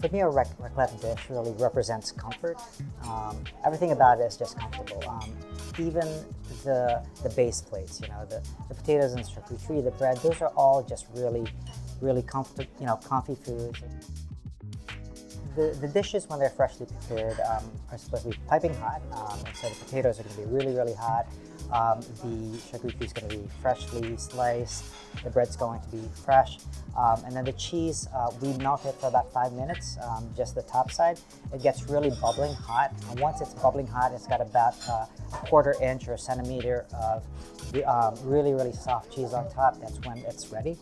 For me, a raclette dish really represents comfort. Everything about it is just comfortable. Even the base plates, the potatoes and charcuterie, the bread, those are all just really comfy foods. The dishes, when they're freshly prepared, are supposed to be piping hot. And so the potatoes are going to be really hot. The charcuterie is going to be freshly sliced. The bread's going to be fresh. And then the cheese, we melt it for about 5 minutes, just the top side. It gets really bubbling hot. And once it's bubbling hot, it's got about a 1/4 inch or a centimeter of really soft cheese on top. That's when it's ready.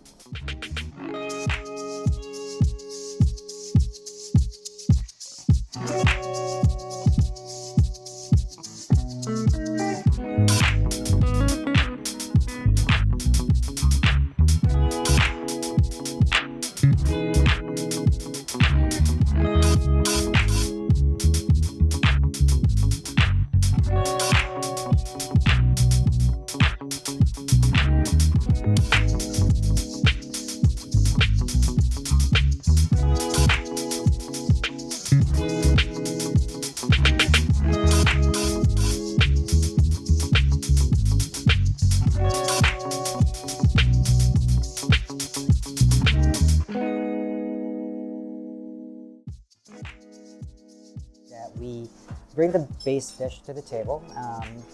We bring the base dish to the table,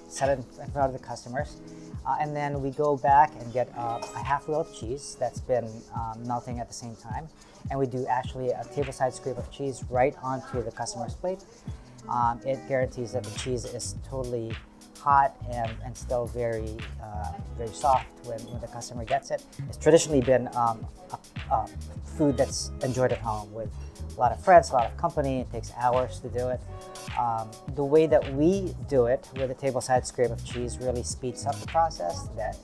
set it in front of the customers, and then we go back and get a half wheel of cheese that's been melting at the same time. And we do actually a tableside scrape of cheese right onto the customer's plate. It guarantees that the cheese is totally hot and still very soft when the customer gets it. It's traditionally been a food that's enjoyed at home with a lot of friends, a lot of company. It takes hours to do it. The way that we do it with a tableside scrape of cheese really speeds up the process, that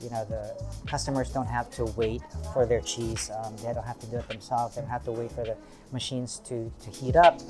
the customers don't have to wait for their cheese. They don't have to do it themselves. They don't have to wait for the machines to heat up.